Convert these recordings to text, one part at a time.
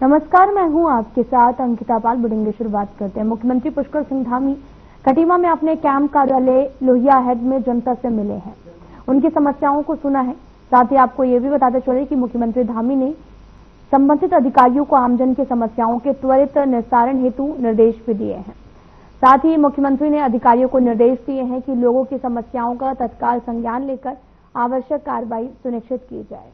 नमस्कार, मैं हूं आपके साथ अंकिता पाल। बुलेटिन की शुरुआत करते हैं। मुख्यमंत्री पुष्कर सिंह धामी खटीमा में अपने कैंप कार्यालय लोहिया हेड में जनता से मिले हैं, उनकी समस्याओं को सुना है। साथ ही आपको ये भी बताते चले कि मुख्यमंत्री धामी ने संबंधित अधिकारियों को आमजन की समस्याओं के त्वरित निस्तारण हेतु निर्देश भी दिए हैं। साथ ही मुख्यमंत्री ने अधिकारियों को निर्देश दिए हैं कि लोगों की समस्याओं का तत्काल संज्ञान लेकर आवश्यक कार्रवाई सुनिश्चित की जाए।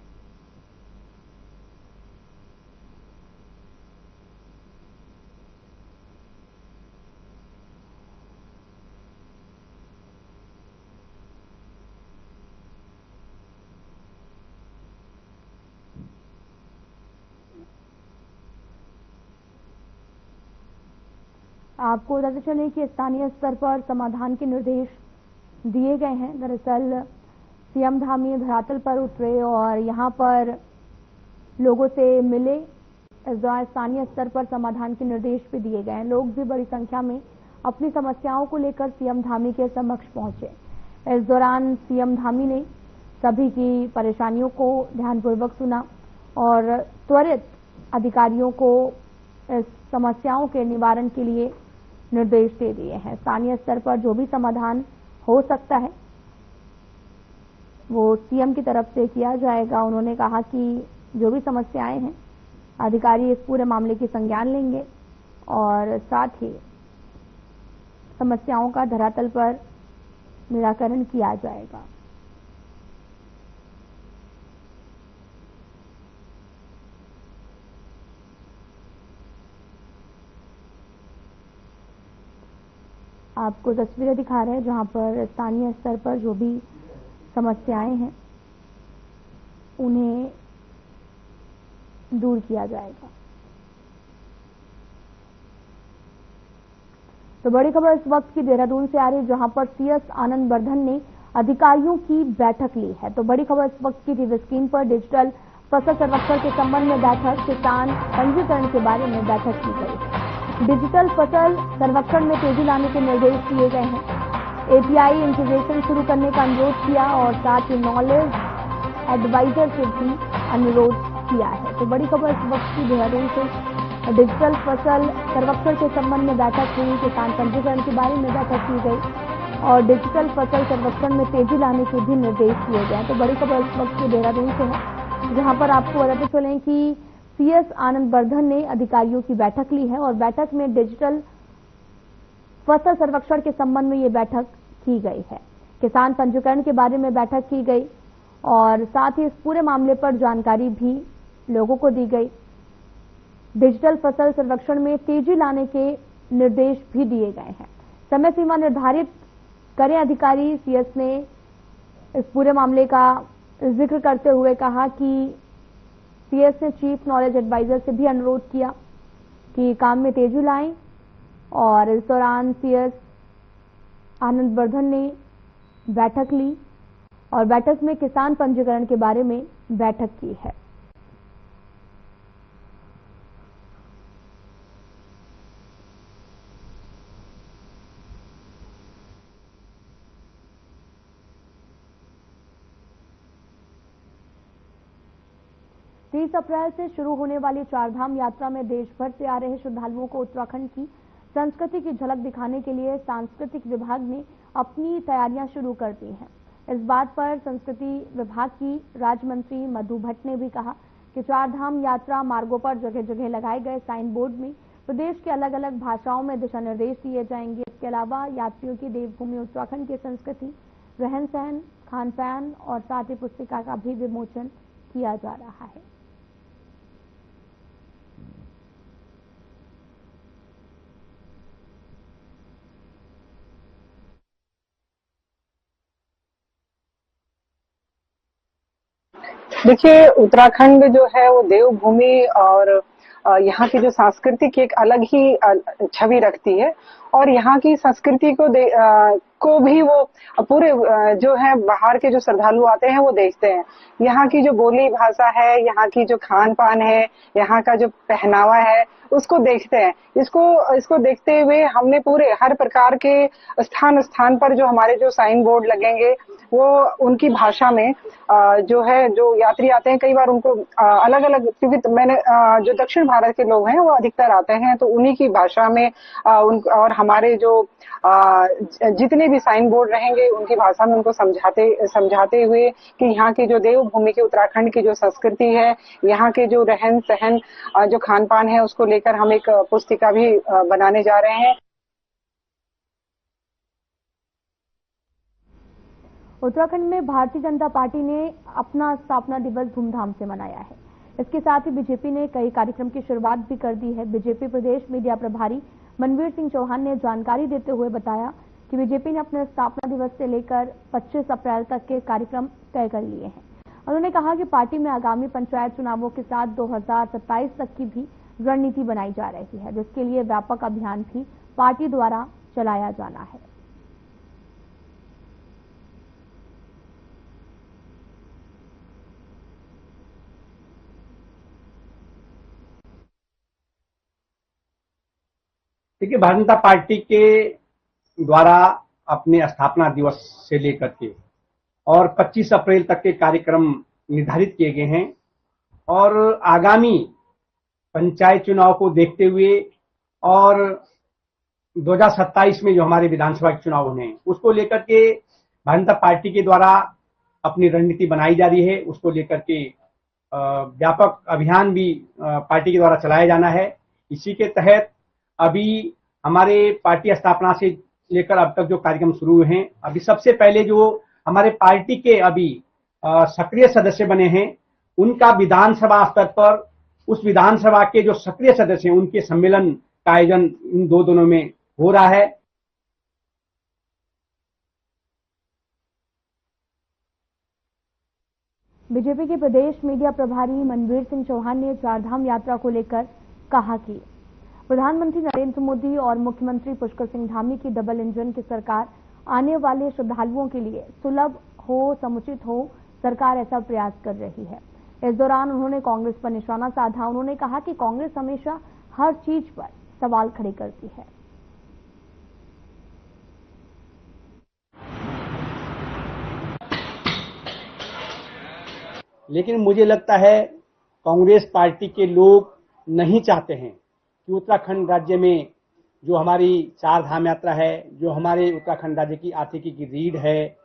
आपको बताते चले कि स्थानीय स्तर पर समाधान के निर्देश दिए गए हैं। दरअसल सीएम धामी धरातल पर उतरे और यहां पर लोगों से मिले। इस दौरान स्थानीय स्तर पर समाधान के निर्देश भी दिए गए हैं। लोग भी बड़ी संख्या में अपनी समस्याओं को लेकर सीएम धामी के समक्ष पहुंचे। इस दौरान सीएम धामी ने सभी की परेशानियों को ध्यानपूर्वक सुना और त्वरित अधिकारियों को इस समस्याओं के निवारण के लिए निर्देश दे दिए हैं। स्थानीय स्तर पर जो भी समाधान हो सकता है वो सीएम की तरफ से किया जाएगा। उन्होंने कहा कि जो भी समस्याएं हैं अधिकारी इस पूरे मामले की संज्ञान लेंगे और साथ ही समस्याओं का धरातल पर निराकरण किया जाएगा। आपको तस्वीरें दिखा रहे हैं जहां पर स्थानीय स्तर पर जो भी समस्याएं हैं उन्हें दूर किया जाएगा। तो बड़ी खबर इस वक्त की देहरादून से आ रही है जहां पर सीएस आनंद वर्धन ने अधिकारियों की बैठक ली है। तो बड़ी खबर इस वक्त की टीवी स्क्रीन पर डिजिटल फसल सर्वेक्षण के संबंध में बैठक, किसान पंजीकरण के बारे में बैठक की गई है। डिजिटल फसल सर्वेक्षण में तेजी लाने के निर्देश दिए गए हैं। एपीआई इंटीग्रेशन शुरू करने का अनुरोध किया और साथ ही नॉलेज एडवाइजर से भी अनुरोध किया है। तो बड़ी खबर इस वक्त की देहरादून से डिजिटल फसल सर्वेक्षण के संबंध में बैठक हुई। किसान पंजीकरण के बारे में बैठक की गई और डिजिटल फसल सर्वेक्षण में तेजी लाने के भी निर्देश दिए गए। तो बड़ी खबर इस वक्त की देहरादून से है जहां पर आपको बताते चलें कि सीएस आनंद वर्धन ने अधिकारियों की बैठक ली है और बैठक में डिजिटल फसल सर्वेक्षण के संबंध में ये बैठक की गई है। किसान पंजीकरण के बारे में बैठक की गई और साथ ही इस पूरे मामले पर जानकारी भी लोगों को दी गई। डिजिटल फसल सर्वेक्षण में तेजी लाने के निर्देश भी दिए गए हैं। समय सीमा निर्धारित करें अधिकारी। सीएस ने इस पूरे मामले का जिक्र करते हुए कहा कि सीएस ने चीफ नॉलेज एडवाइजर से भी अनुरोध किया कि काम में तेजी लाएं और इस दौरान सीएस आनंद वर्धन ने बैठक ली और बैठक में किसान पंजीकरण के बारे में बैठक की है। तीस अप्रैल से शुरू होने वाली चारधाम यात्रा में देश भर से आ रहे श्रद्धालुओं को उत्तराखंड की संस्कृति की झलक दिखाने के लिए सांस्कृतिक विभाग ने अपनी तैयारियां शुरू कर दी हैं। इस बात पर संस्कृति विभाग की राज्य मंत्री मधु भट्ट ने भी कहा कि चारधाम यात्रा मार्गों पर जगह जगह लगाए गए साइन बोर्ड में प्रदेश के अलग अलग भाषाओं में दिशा निर्देश दिए जाएंगे। इसके अलावा यात्रियों की देवभूमि उत्तराखंड की संस्कृति, रहन सहन, खान पान और साथ ही पुस्तिका का भी विमोचन किया जा रहा है। देखिए, उत्तराखंड जो है वो देवभूमि और यहाँ की जो संस्कृति की एक अलग ही छवि रखती है और यहाँ की संस्कृति को को भी वो पूरे जो है बाहर के जो श्रद्धालु आते हैं वो देखते हैं। यहाँ की जो बोली भाषा है, यहाँ की जो खान पान है, यहाँ का जो पहनावा है, उसको देखते हैं। इसको देखते हुए हमने पूरे हर प्रकार के स्थान स्थान पर जो हमारे जो साइन बोर्ड लगेंगे वो उनकी भाषा में जो है, जो यात्री आते हैं कई बार उनको अलग अलग, क्योंकि मैंने जो दक्षिण भारत के लोग हैं वो अधिकतर आते हैं तो उन्हीं की भाषा में और हमारे जो जितने भी साइन बोर्ड रहेंगे उनकी भाषा में उनको समझाते हुए कि यहाँ की जो देवभूमि की उत्तराखंड की जो संस्कृति है, यहाँ के जो रहन सहन जो खान पान है, उसको लेकर हम एक पुस्तिका भी बनाने जा रहे हैं। उत्तराखंड में भारतीय जनता पार्टी ने अपना स्थापना दिवस धूमधाम से मनाया है। इसके साथ ही बीजेपी ने कई कार्यक्रम की शुरुआत भी कर दी है। बीजेपी प्रदेश मीडिया प्रभारी मनवीर सिंह चौहान ने जानकारी देते हुए बताया कि बीजेपी ने अपने स्थापना दिवस से लेकर 25 अप्रैल तक के कार्यक्रम तय कर लिए हैं। उन्होंने कहा कि पार्टी में आगामी पंचायत चुनावों के साथ 2027 तक की भी रणनीति बनाई जा रही है, जिसके लिए व्यापक अभियान भी पार्टी द्वारा चलाया जाना है। देखिए, भारतीय जनता पार्टी के द्वारा अपने स्थापना दिवस से लेकर के और 25 अप्रैल तक के कार्यक्रम निर्धारित किए गए हैं और आगामी पंचायत चुनाव को देखते हुए और 2027 में जो हमारे विधानसभा के चुनाव होने हैं उसको लेकर के भारतीय जनता पार्टी के द्वारा अपनी रणनीति बनाई जा रही है। उसको लेकर के व्यापक अभियान भी पार्टी के द्वारा चलाया जाना है। इसी के तहत अभी हमारे पार्टी स्थापना से लेकर अब तक जो कार्यक्रम शुरू हुए हैं, अभी सबसे पहले जो हमारे पार्टी के अभी सक्रिय सदस्य बने हैं उनका विधानसभा स्तर पर उस विधानसभा के जो सक्रिय सदस्य हैं उनके सम्मेलन का आयोजन इन दो दिनों में हो रहा है। बीजेपी के प्रदेश मीडिया प्रभारी मनवीर सिंह चौहान ने चारधाम यात्रा को लेकर कहा कि प्रधानमंत्री नरेंद्र मोदी और मुख्यमंत्री पुष्कर सिंह धामी की डबल इंजन की सरकार आने वाले श्रद्धालुओं के लिए सुलभ हो, समुचित हो, सरकार ऐसा प्रयास कर रही है। इस दौरान उन्होंने कांग्रेस पर निशाना साधा। उन्होंने कहा कि कांग्रेस हमेशा हर चीज पर सवाल खड़े करती है। लेकिन मुझे लगता है कांग्रेस पार्टी के लोग नहीं चाहते हैं कि उत्तराखंड राज्य में जो हमारी चार धाम यात्रा है, जो हमारे उत्तराखंड राज्य की आर्थिकी की रीढ़ है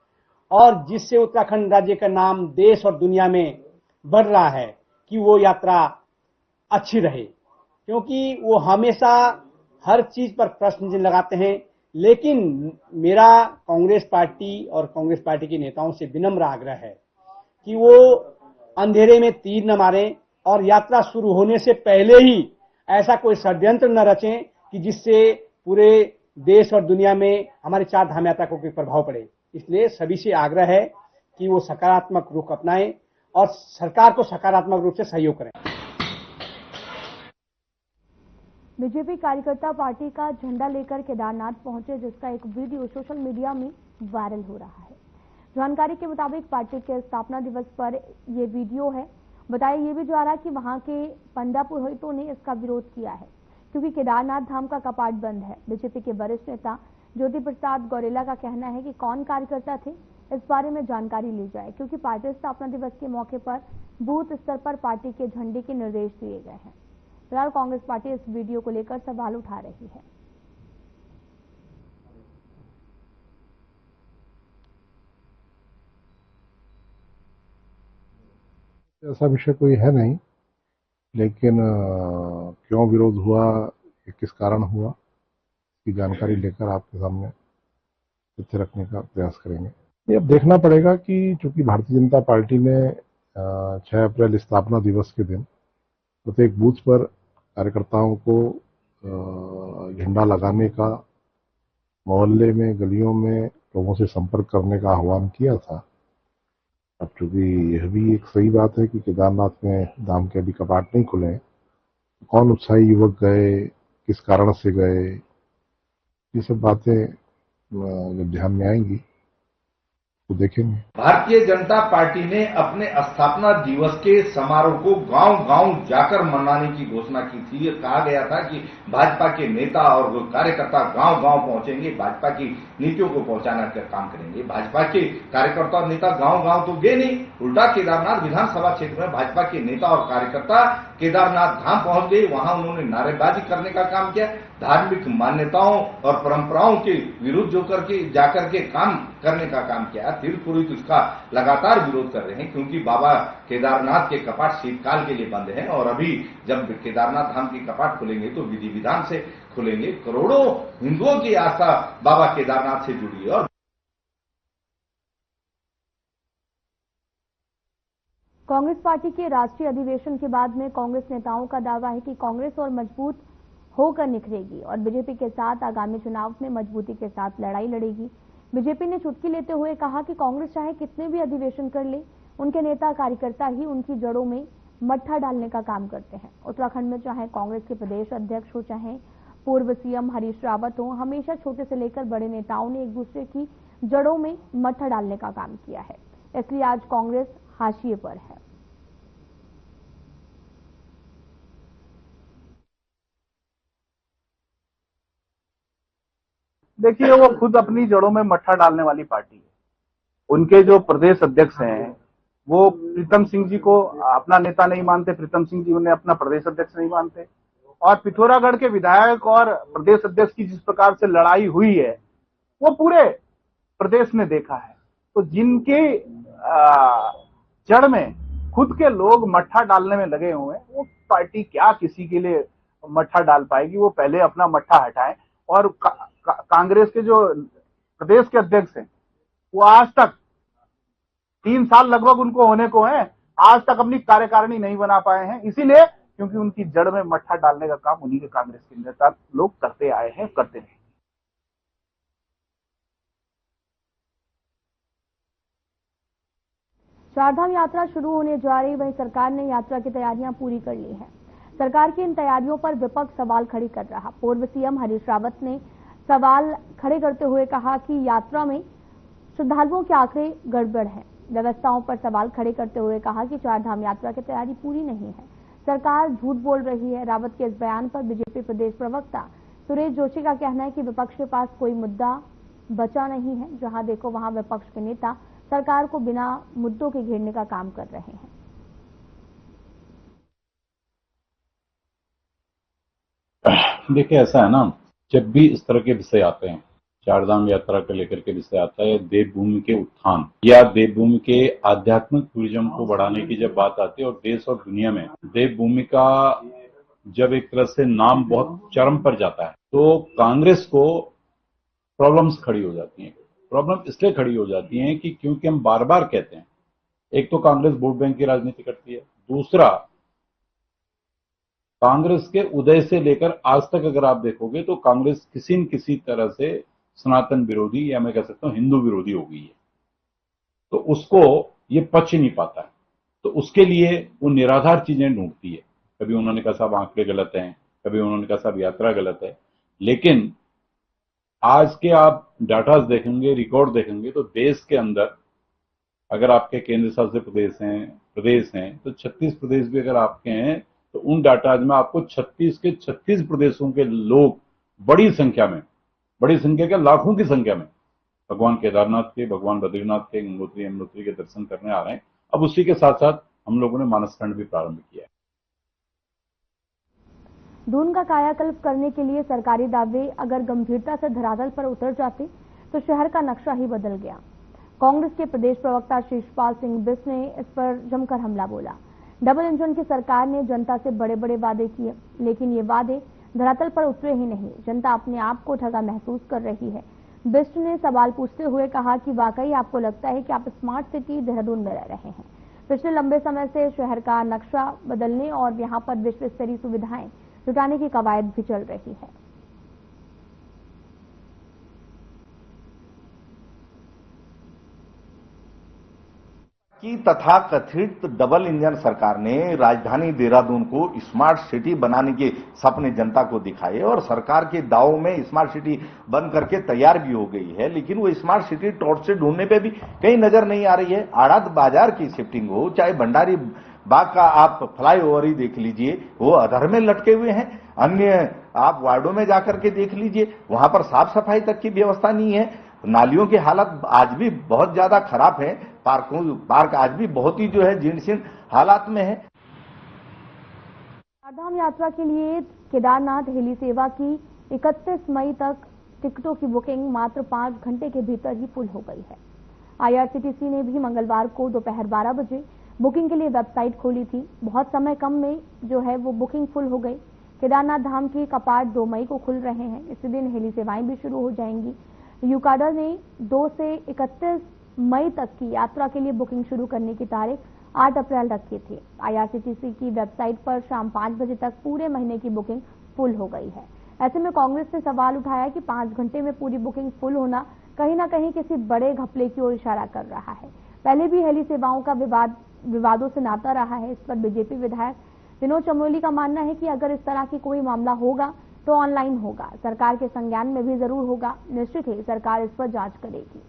और जिससे उत्तराखंड राज्य का नाम देश और दुनिया में बढ़ रहा है, कि वो यात्रा अच्छी रहे, क्योंकि वो हमेशा हर चीज पर प्रश्न चिन्ह लगाते हैं। लेकिन मेरा कांग्रेस पार्टी और कांग्रेस पार्टी के नेताओं से विनम्र आग्रह है कि वो अंधेरे में तीर न मारें और यात्रा शुरू होने से पहले ही ऐसा कोई षड्यंत्र न रचें कि जिससे पूरे देश और दुनिया में हमारी चार धाम यात्रा को कोई प्रभाव पड़े। इसलिए सभी से आग्रह है कि वो सकारात्मक रुख अपनाएं और सरकार को सकारात्मक रूप से सहयोग करें। बीजेपी कार्यकर्ता पार्टी का झंडा लेकर केदारनाथ पहुंचे, जिसका एक वीडियो सोशल मीडिया में वायरल हो रहा है। जानकारी के मुताबिक पार्टी के स्थापना दिवस पर यह वीडियो है। बताया ये भी जा रहा है कि वहां के पंडा पुरोहितों ने इसका विरोध किया है क्योंकि केदारनाथ धाम का कपाट बंद है। बीजेपी के वरिष्ठ नेता ज्योति प्रसाद गौरेला का कहना है कि कौन कार्यकर्ता थे, इस बारे में जानकारी ली जाए, क्योंकि पार्टी स्थापना दिवस के मौके पर बूथ स्तर पर पार्टी के झंडे के निर्देश दिए गए हैं। फिलहाल कांग्रेस पार्टी इस वीडियो को लेकर सवाल उठा रही है। ऐसा विषय कोई है नहीं, लेकिन क्यों विरोध हुआ, किस कारण हुआ, की जानकारी लेकर आपके सामने तथ्य रखने का प्रयास करेंगे। ये अब देखना पड़ेगा कि चूंकि भारतीय जनता पार्टी ने 6 अप्रैल स्थापना दिवस के दिन प्रत्येक बूथ पर कार्यकर्ताओं को झंडा लगाने का, मोहल्ले में, गलियों में लोगों से संपर्क करने का आह्वान किया था। अब चूंकि यह भी एक सही बात है कि केदारनाथ में धाम के अभी कपाट नहीं खुले हैं, कौन उत्साही युवक गए, किस कारण से गए, ये सब बातें जब ध्यान में आएंगी तो देखेंगे। भारतीय जनता पार्टी ने अपने स्थापना दिवस के समारोह को गांव-गांव जाकर मनाने की घोषणा की थी। कहा गया था कि भाजपा के नेता और कार्यकर्ता गांव-गांव पहुंचेंगे, भाजपा की नीतियों को पहुंचाने का काम करेंगे। भाजपा के कार्यकर्ता और नेता गांव-गांव तो गए नहीं, उल्टा केदारनाथ विधानसभा क्षेत्र में भाजपा के नेता और कार्यकर्ता केदारनाथ धाम पहुंच गए। वहां उन्होंने नारेबाजी करने का काम किया, धार्मिक मान्यताओं और परंपराओं के विरुद्ध जाकर के काम करने का काम किया। तीर्थ पुरोहित इसका लगातार विरोध कर रहे हैं, क्योंकि बाबा केदारनाथ के कपाट शीतकाल के लिए बंद हैं और अभी जब केदारनाथ धाम के कपाट खुलेंगे तो विधि विधान से खुलेंगे। करोड़ों हिंदुओं की आस्था बाबा केदारनाथ से जुड़ी है। और कांग्रेस पार्टी के राष्ट्रीय अधिवेशन के बाद में कांग्रेस नेताओं का दावा है कि कांग्रेस और मजबूत होकर निखरेगी और बीजेपी के साथ आगामी चुनाव में मजबूती के साथ लड़ाई लड़ेगी। बीजेपी ने चुटकी लेते हुए कहा कि कांग्रेस चाहे कितने भी अधिवेशन कर ले, उनके नेता कार्यकर्ता ही उनकी जड़ों में मट्ठा डालने का काम करते हैं। उत्तराखंड में चाहे कांग्रेस के प्रदेश अध्यक्ष हो, चाहे पूर्व सीएम हरीश रावत हो, हमेशा छोटे से लेकर बड़े नेताओं ने एक दूसरे की जड़ों में मट्ठा डालने का काम किया है। इसलिए आज कांग्रेस हाशिए पर है। देखिए, वो खुद अपनी जड़ों में मट्ठा डालने वाली पार्टी है। उनके जो प्रदेश अध्यक्ष हैं वो प्रीतम सिंह जी को अपना नेता नहीं मानते, प्रीतम सिंह जी उन्हें अपना प्रदेश अध्यक्ष नहीं मानते। और पिथौरागढ़ के विधायक और प्रदेश अध्यक्ष की जिस प्रकार से लड़ाई हुई है वो पूरे प्रदेश ने देखा है। तो जिनके जड़ में खुद के लोग मट्ठा डालने में लगे हुए हैं, वो पार्टी क्या किसी के लिए मट्ठा डाल पाएगी। वो पहले अपना मट्ठा हटाएं। और कांग्रेस के जो प्रदेश के अध्यक्ष हैं वो आज तक 3 साल लगभग उनको होने को हैं, आज तक अपनी कार्यकारिणी नहीं बना पाए हैं। इसीलिए क्योंकि उनकी जड़ में मट्ठा डालने का काम उन्हीं के कांग्रेस के नेता लोग करते आए हैं, करते रहेंगे। चारधाम यात्रा शुरू होने जा रही, वहीं सरकार ने यात्रा की तैयारियां पूरी कर ली हैं। सरकार की इन तैयारियों पर विपक्ष सवाल खड़ी कर रहा। पूर्व सीएम हरीश रावत ने सवाल खड़े करते हुए कहा कि यात्रा में श्रद्धालुओं के आंकड़े गड़बड़ हैं। व्यवस्थाओं पर सवाल खड़े करते हुए कहा कि चारधाम यात्रा की तैयारी पूरी नहीं है, सरकार झूठ बोल रही है। रावत के इस बयान पर बीजेपी प्रदेश प्रवक्ता सुरेश जोशी का कहना है कि विपक्ष के पास कोई मुद्दा बचा नहीं है। जहां देखो वहां विपक्ष के नेता सरकार को बिना मुद्दों के घेरने का काम कर रहे हैं। देखिए, ऐसा है ना, जब भी इस तरह के विषय आते हैं, चारधाम यात्रा को लेकर के विषय आता है, देवभूमि के उत्थान या देवभूमि के आध्यात्मिक टूरिज्म को बढ़ाने की जब बात आती है और देश और दुनिया में देवभूमि का जब एक तरह से नाम बहुत चरम पर जाता है तो कांग्रेस को प्रॉब्लम्स खड़ी हो जाती हैं। प्रॉब्लम इसलिए खड़ी हो जाती हैं कि क्योंकि हम बार बार कहते हैं, एक तो कांग्रेस वोट बैंक की राजनीति करती है, दूसरा कांग्रेस के उदय से लेकर आज तक अगर आप देखोगे तो कांग्रेस किसी न किसी तरह से सनातन विरोधी या मैं कह सकता हूं हिंदू विरोधी हो गई है। तो उसको ये पच नहीं पाता है, तो उसके लिए वो निराधार चीजें ढूंढती है। कभी उन्होंने कहा साहब आंकड़े गलत हैं, कभी उन्होंने कहा साहब यात्रा गलत है। लेकिन आज के आप डाटा देखेंगे, रिकॉर्ड देखेंगे तो देश के अंदर अगर आपके केंद्र शासित प्रदेश हैं तो 36 प्रदेश भी अगर आपके हैं तो उन डाटाज में आपको 36 के 36 प्रदेशों के लोग बड़ी संख्या के लाखों की संख्या में भगवान केदारनाथ के, भगवान बद्रीनाथ के, गंगोत्री यमुनोत्री के दर्शन करने आ रहे हैं। अब उसी के साथ साथ हम लोगों ने मानसखंड भी प्रारंभ किया है। दून का कायाकल्प करने के लिए सरकारी दावे अगर गंभीरता से धरातल पर उतर जाते तो शहर का नक्शा ही बदल गया। कांग्रेस के प्रदेश प्रवक्ता शिषपाल सिंह बिष्ट ने इस पर जमकर हमला बोला। डबल इंजन की सरकार ने जनता से बड़े बड़े वादे किए, लेकिन ये वादे धरातल पर उतरे ही नहीं। जनता अपने आप को ठगा महसूस कर रही है। बिष्ट ने सवाल पूछते हुए कहा कि वाकई आपको लगता है कि आप स्मार्ट सिटी देहरादून में रह रहे हैं? पिछले लंबे समय से शहर का नक्शा बदलने और यहाँ पर विश्व स्तरीय सुविधाएं जुटाने की कवायद भी चल रही है। की तथाकथित डबल इंजन सरकार ने राजधानी देहरादून को स्मार्ट सिटी बनाने के सपने जनता को दिखाए और सरकार के दावों में स्मार्ट सिटी बन करके तैयार भी हो गई है, लेकिन वो स्मार्ट सिटी टॉर्च से ढूंढने पे भी कहीं नजर नहीं आ रही है। आड़त बाजार की शिफ्टिंग हो, चाहे भंडारी बाग का आप फ्लाईओवर ही देख लीजिए, वो अधर में लटके हुए हैं। अन्य आप वार्डों में जाकर के देख लीजिए, वहां पर साफ सफाई तक की व्यवस्था नहीं है। नालियों की हालत आज भी बहुत ज्यादा खराब है। पार्क आज भी बहुत ही जो है जीर्ण हालात में है। चारधाम यात्रा के लिए केदारनाथ हेली सेवा की 31 मई तक टिकटों की बुकिंग मात्र 5 घंटे के भीतर ही फुल हो गई है। IRCTC ने भी मंगलवार को दोपहर 12 बजे बुकिंग के लिए वेबसाइट खोली थी। बहुत समय कम में जो है वो बुकिंग फुल हो गई। केदारनाथ धाम के कपाट 2 मई को खुल रहे हैं। इसी दिन हेली सेवाएं भी शुरू हो जाएंगी। यूकाडा ने 2 से 31 मई तक की यात्रा के लिए बुकिंग शुरू करने की तारीख 8 अप्रैल रखी थी। IRCTC की वेबसाइट पर शाम 5 बजे तक पूरे महीने की बुकिंग फुल हो गई है। ऐसे में कांग्रेस ने सवाल उठाया कि 5 घंटे में पूरी बुकिंग फुल होना कहीं ना कहीं किसी बड़े घपले की ओर इशारा कर रहा है। पहले भी हेली सेवाओं का विवादों से नाता रहा है। इस पर बीजेपी विधायक विनोद चमोली का मानना है कि अगर इस तरह की कोई मामला होगा तो ऑनलाइन होगा, सरकार के संज्ञान में भी जरूर होगा। निश्चित ही सरकार इस पर जांच करेगी।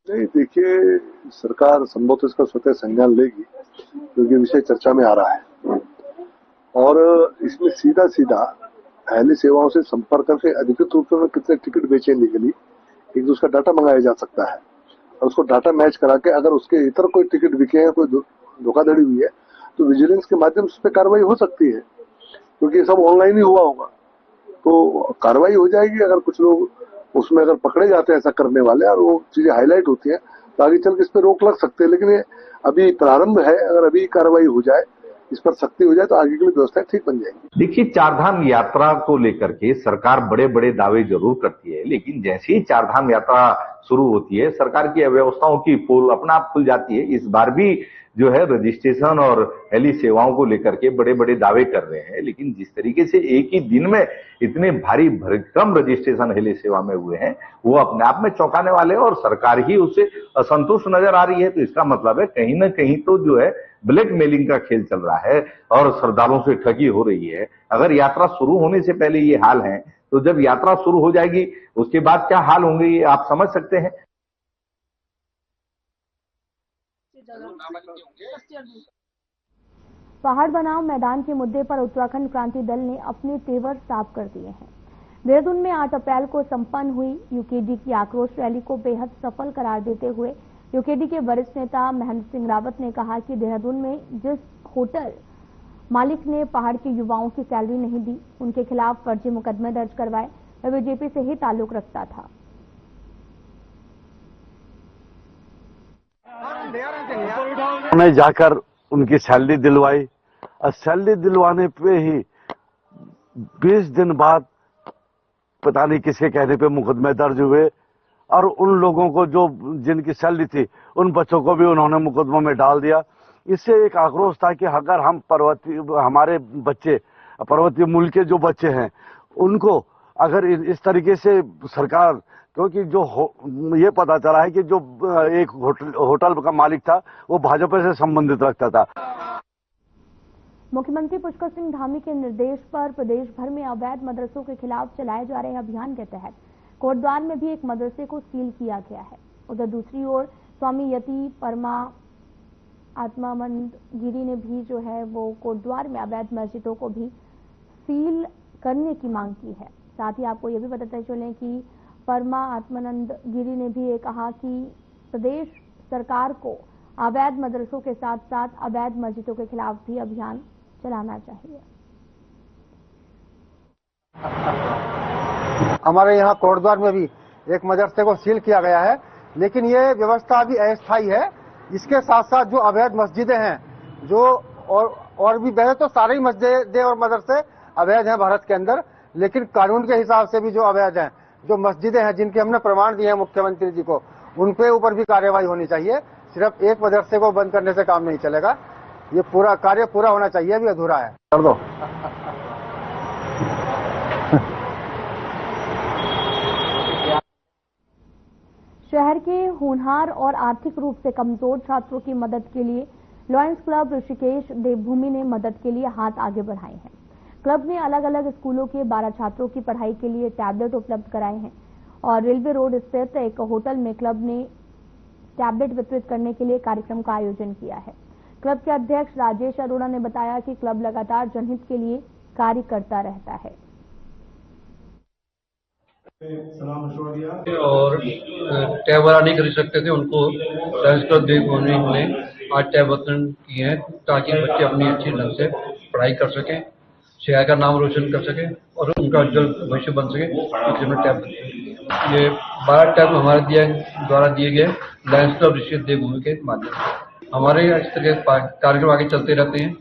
नहीं, देखिए, सरकार संभवतः इसका स्वतः संज्ञान लेगी क्योंकि विषय चर्चा में आ रहा है और इसमें सीधा सीधा हेली सेवाओं से संपर्क करके अधिकृत रूप में कितने टिकट बेचे लीगली, एक तो उसका डाटा मंगाया जा सकता है और उसको डाटा मैच करा के अगर उसके इतर कोई टिकट बिके हैं, कोई धोखाधड़ी हुई है तो विजिलेंस के माध्यम से उस पर कार्रवाई हो सकती है क्योंकि ये सब ऑनलाइन ही हुआ होगा तो कार्रवाई हो जाएगी। अगर कुछ लोग उसमें अगर पकड़े जाते हैं ऐसा करने वाले और वो चीजें हाईलाइट होती हैं तो आगे चल के इस पर रोक लग सकते हैं, लेकिन ये अभी प्रारंभ है। अगर अभी कार्रवाई हो जाए, इस पर सख्ती हो जाए तो आगे के लिए व्यवस्था ठीक बन जाएगी। देखिए, चारधाम यात्रा को लेकर के सरकार बड़े बड़े दावे जरूर करती है, लेकिन जैसे ही चारधाम यात्रा शुरू होती है सरकार की अव्यवस्थाओं की पोल अपना आप खुल जाती है। इस बार भी जो है रजिस्ट्रेशन और हेली सेवाओं को लेकर के बड़े बड़े दावे कर रहे हैं, लेकिन जिस तरीके से एक ही दिन में इतने भारी भरकम रजिस्ट्रेशन हेली सेवा में हुए हैं वो अपने आप में चौंकाने वाले हैं और सरकार ही उससे असंतुष्ट नजर आ रही है। तो इसका मतलब है कहीं ना कहीं तो जो है ब्लैक मेलिंग का खेल चल रहा है और श्रद्धालुओं से ठगी हो रही है। अगर यात्रा शुरू होने से पहले ये हाल है तो जब यात्रा शुरू हो जाएगी उसके बाद क्या हाल होंगे ये आप समझ सकते हैं। पहाड़ बनाओ मैदान के मुद्दे पर उत्तराखंड क्रांति दल ने अपने तेवर साफ कर दिए हैं। देहरादून में 8 अप्रैल को संपन्न हुई यूकेडी की आक्रोश रैली को बेहद सफल करार देते हुए यूकेडी के वरिष्ठ नेता महेंद्र सिंह रावत ने कहा कि देहरादून में जिस होटल मालिक ने पहाड़ के युवाओं की सैलरी नहीं दी, उनके खिलाफ फर्जी मुकदमे दर्ज करवाए, वह बीजेपी से ही ताल्लुक रखता था। उन्हें जाकर उनकी सैलरी दिलवाई और सैलरी दिलवाने पे ही 20 दिन बाद पता नहीं किसके कहने पे मुकदमे दर्ज हुए और उन लोगों को जो जिनकी सैलरी थी उन बच्चों को भी उन्होंने मुकदमों में डाल दिया। इससे एक आक्रोश था कि अगर हम हमारे बच्चे पर्वतीय मूल के जो बच्चे हैं उनको अगर इस तरीके से सरकार, क्योंकि जो ये पता चला है कि जो एक होटल का मालिक था वो भाजपा से संबंधित रखता था। मुख्यमंत्री पुष्कर सिंह धामी के निर्देश पर प्रदेश भर में अवैध मदरसों के खिलाफ चलाए जा रहे अभियान के तहत कोटद्वार में भी एक मदरसे को सील किया गया है। उधर दूसरी ओर स्वामी यति परमा आत्मानंद गिरी ने भी जो है वो कोटद्वार में अवैध मस्जिदों को भी सील करने की मांग की है। साथ ही आपको ये भी बताते चलें कि परमा आत्मानंद गिरी ने भी ये कहा कि प्रदेश सरकार को अवैध मदरसों के साथ साथ अवैध मस्जिदों के खिलाफ भी अभियान चलाना चाहिए। हमारे यहाँ कोटद्वार में भी एक मदरसे को सील किया गया है, लेकिन ये व्यवस्था अभी अस्थायी है। इसके साथ साथ जो अवैध मस्जिदें हैं जो और भी वैसे तो सारे ही मस्जिदें और मदरसे अवैध हैं भारत के अंदर, लेकिन कानून के हिसाब से भी जो अवैध हैं, जो मस्जिदें हैं जिनके हमने प्रमाण दिए हैं मुख्यमंत्री जी को, उनपे ऊपर भी कार्रवाई होनी चाहिए। सिर्फ एक मदरसे को बंद करने से काम नहीं चलेगा, ये पूरा कार्य पूरा होना चाहिए, अभी अधूरा है। कर दो। शहर के होनहार और आर्थिक रूप से कमजोर छात्रों की मदद के लिए लॉयंस क्लब ऋषिकेश देवभूमि ने मदद के लिए हाथ आगे बढ़ाए हैं। क्लब ने अलग अलग स्कूलों के 12 छात्रों की पढ़ाई के लिए टैबलेट उपलब्ध कराए हैं और रेलवे रोड स्थित एक होटल में क्लब ने टैबलेट वितरित करने के लिए कार्यक्रम का आयोजन किया है। क्लब के अध्यक्ष राजेश अरोड़ा ने बताया कि क्लब लगातार जनहित के लिए कार्य करता रहता है और टैब वगैरह नहीं खरीद सकते थे, उनको लॉयंस क्लब देवभूमि ने आज टैब वितरण किए हैं ताकि बच्चे अपनी अच्छी ढंग से पढ़ाई कर सकें, शहर का नाम रोशन कर सकें और उनका उज्जवल भविष्य बन सके। इसलिए टैब ये 12 टैब हमारे द्वारा दिए गए लॉयंस क्लब ऋषिकेश देवभूमि के माध्यम से। हमारे इस तरह के कार्यक्रम आगे चलते रहते हैं।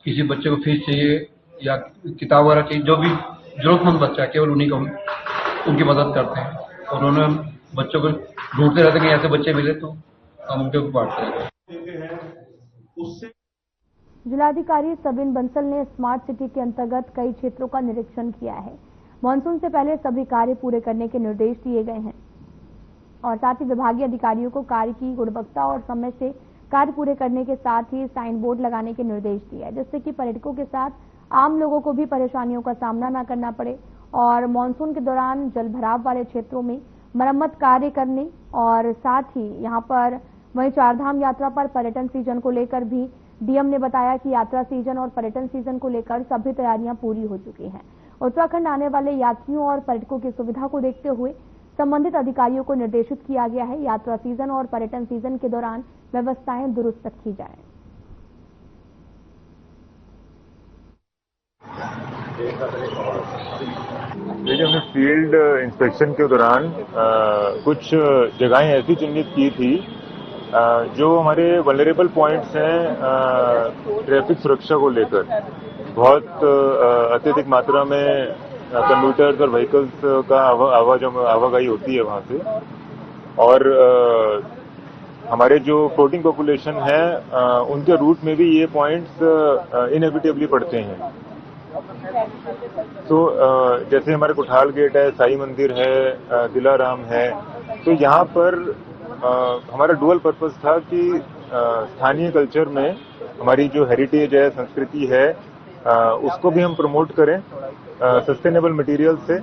किसी बच्चे को फीस चाहिए या किताब वगैरह चाहिए, जो भी जरूरतमंद बच्चा है केवल उन्हीं को उनकी मदद करते हैं और उन्होंने बच्चों को ढूंढते रहते हैं कि ऐसे बच्चे मिले तो हम उनके ऊपर बांटते हैं। जिलाधिकारी सबिन बंसल ने स्मार्ट सिटी के अंतर्गत कई क्षेत्रों का निरीक्षण किया है। मानसून से पहले सभी कार्य पूरे करने के निर्देश दिए गए हैं और साथ ही विभागीय अधिकारियों को कार्य की गुणवत्ता और समय से कार्य पूरे करने के साथ ही साइन बोर्ड लगाने के निर्देश दिए हैं, जिससे कि पर्यटकों के साथ आम लोगों को भी परेशानियों का सामना न करना पड़े और मानसून के दौरान जल भराव वाले क्षेत्रों में मरम्मत कार्य करने और साथ ही यहां पर वहीं चारधाम यात्रा पर पर्यटन सीजन को लेकर भी डीएम ने बताया कि यात्रा सीजन और पर्यटन सीजन को लेकर सभी तैयारियां पूरी हो चुकी हैं। उत्तराखंड आने वाले यात्रियों और पर्यटकों की सुविधा को देखते हुए संबंधित अधिकारियों को निर्देशित किया गया है यात्रा सीजन और पर्यटन सीजन के दौरान व्यवस्थाएं दुरुस्त रखी जाएं। देखिए, हमने फील्ड इंस्पेक्शन के दौरान कुछ जगहें ऐसी चिन्हित की थी जो हमारे वल्नरेबल पॉइंट्स हैं ट्रैफिक सुरक्षा को लेकर। बहुत अत्यधिक मात्रा में कंप्यूटर्स और व्हीकल्स का आवाजाही होती है वहां से और हमारे जो फ्लोटिंग पॉपुलेशन है उनके रूट में भी ये पॉइंट्स इनएविटेबली पड़ते हैं। तो जैसे हमारे कुठाल गेट है, साई मंदिर है, दिलाराम है, तो यहाँ पर हमारा डुअल पर्पस था कि स्थानीय कल्चर में हमारी जो हेरिटेज है, संस्कृति है, उसको भी हम प्रमोट करें सस्टेनेबल मटेरियल से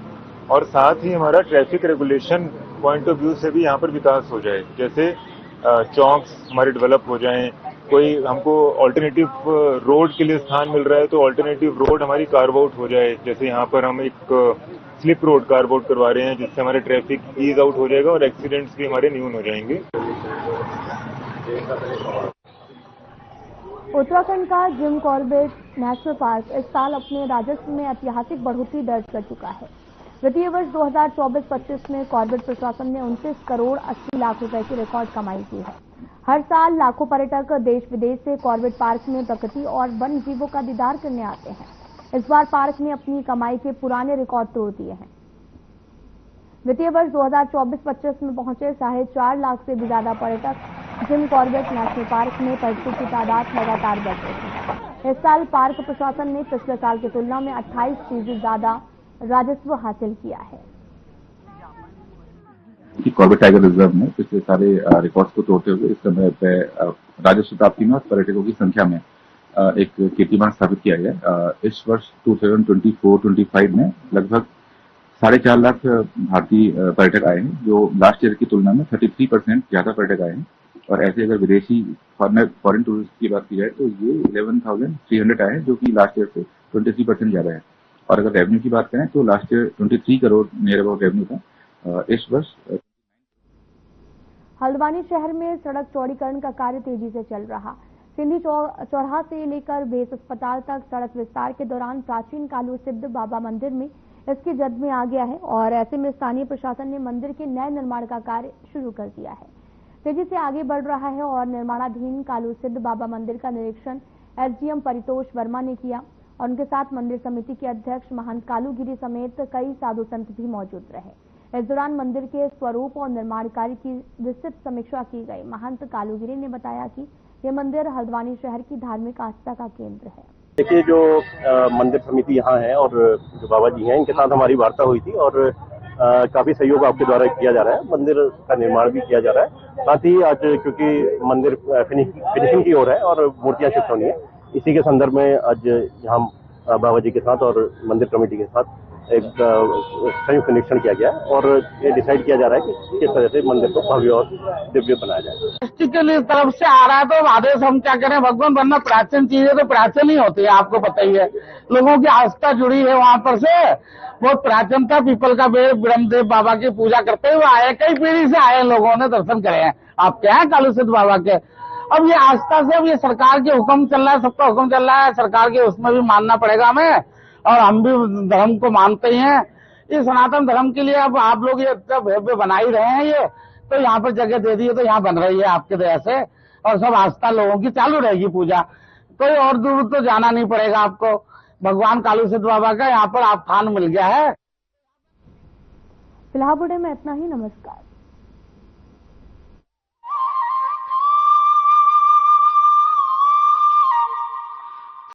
और साथ ही हमारा traffic regulation point of view से भी यहाँ पर विकास हो जाए। जैसे चौक्स हमारे डेवलप हो जाएं, कोई हमको ऑल्टरनेटिव रोड के लिए स्थान मिल रहा है तो ऑल्टरनेटिव रोड हमारी कार्व आउट हो जाए। जैसे यहाँ पर हम एक स्लिप रोड कार्व आउट करवा रहे हैं जिससे हमारे ट्रैफिक ईज आउट हो जाएगा और एक्सीडेंट्स भी हमारे न्यून हो जाएंगे। उत्तराखंड का जिम कॉर्बेट नेशनल पार्क इस साल अपने राजस्व में ऐतिहासिक बढ़ोतरी दर्ज कर चुका है। वित्तीय वर्ष 2024-25 में कॉर्बेट प्रशासन ने 29 करोड़ 80 लाख रुपए की रिकॉर्ड कमाई की है। हर साल लाखों पर्यटक देश विदेश से कॉर्बेट पार्क में प्रकृति और वन्य जीवों का दीदार करने आते हैं। इस बार पार्क ने अपनी कमाई के पुराने रिकॉर्ड तोड़ दिए हैं। वित्तीय वर्ष 2024-25 में पहुंचे 4.5 लाख से भी ज्यादा पर्यटक जिम कॉर्बेट नेशनल पार्क में पर्यटकों की तादाद लगातार बढ़ रही है। इस साल पार्क प्रशासन ने पिछले साल की तुलना में 28% ज्यादा राजस्व हासिल किया है। कॉर्बेट टाइगर रिजर्व में पिछले सारे रिकॉर्ड्स को तोड़ते हुए इस समय पे राजस्व प्राप्ति में और पर्यटकों की संख्या में एक कीर्तिमान स्थापित किया गया। इस वर्ष 2024-25 में लगभग 4.5 लाख भारतीय पर्यटक आए हैं, जो लास्ट ईयर की तुलना में 33% ज्यादा पर्यटक आए हैं। और ऐसे अगर विदेशी फॉरेन टूरिस्ट की बात की जाए तो ये 11,300 आए हैं, जो कि लास्ट ईयर से 23% ज्यादा है। और अगर रेवेन्यू की बात करें तो last year 23 crore near about revenue था। इस वर्ष हल्द्वानी शहर में सड़क चौड़ीकरण का कार्य तेजी से चल रहा। सिंधी चौराहा से लेकर बेस अस्पताल तक सड़क विस्तार के दौरान प्राचीन कालू सिद्ध बाबा मंदिर में इसकी जद में आ गया है और ऐसे में स्थानीय प्रशासन ने मंदिर के नए निर्माण का कार्य शुरू कर दिया है। तेजी से आगे बढ़ रहा है और निर्माणाधीन कालू सिद्ध बाबा मंदिर का निरीक्षण एसडीएम परितोष वर्मा ने किया और उनके साथ मंदिर समिति के अध्यक्ष महंत कालूगिरी समेत कई साधु संत भी मौजूद रहे। इस दौरान मंदिर के स्वरूप और निर्माण कार्य की विस्तृत समीक्षा की गई। महंत कालूगिरी ने बताया कि ये मंदिर हल्द्वानी शहर की धार्मिक आस्था का केंद्र है। देखिए, जो मंदिर समिति यहाँ है और जो बाबा जी हैं, इनके साथ हमारी वार्ता हुई थी और काफी सहयोग आपके द्वारा किया जा रहा है, मंदिर का निर्माण भी किया जा रहा है। साथ ही आज क्योंकि मंदिर फिनिशिंग की ओर है और मूर्तियां शिफ्ट होनी है, इसी के संदर्भ में आज यहाँ बाबा जी के साथ और मंदिर कमेटी के साथ एक संयुक्त निरीक्षण किया गया और ये डिसाइड किया जा रहा है कि किस तरह से मंदिर को भव्य और दिव्य बनाया जाए। ट्रस्टी के तरफ से आ रहा है तो आदेश हम क्या करें भगवान, वरना प्राचीन चीजें तो प्राचीन ही होती है, आपको पता ही है। लोगों की आस्था जुड़ी है वहां पर से, बहुत प्राचीन था। पीपल का पेड़ ब्रह्मदेव बाबा की पूजा करते हुए आए, कई पीढ़ी से आए लोगों ने दर्शन करे हैं। आप क्या है कालू सिद्ध बाबा के। अब ये आस्था से, अब ये सरकार के हुक्म चल रहा है, सबका हुक्म चल रहा है, सरकार के उसमें भी मानना पड़ेगा हमें, और हम भी धर्म को मानते ही हैं। इस सनातन धर्म के लिए अब आप लोग ये भव्य बना ही रहे हैं, ये तो यहाँ पर जगह दे दी है तो यहाँ बन रही है आपके दया से, और सब आस्था लोगों की चालू रहेगी पूजा। कोई और दूर तो जाना नहीं पड़ेगा आपको। भगवान कालू सिद्ध बाबा का यहाँ पर स्थान मिल गया है। फिलहाल बुढ़े में इतना ही। नमस्कार।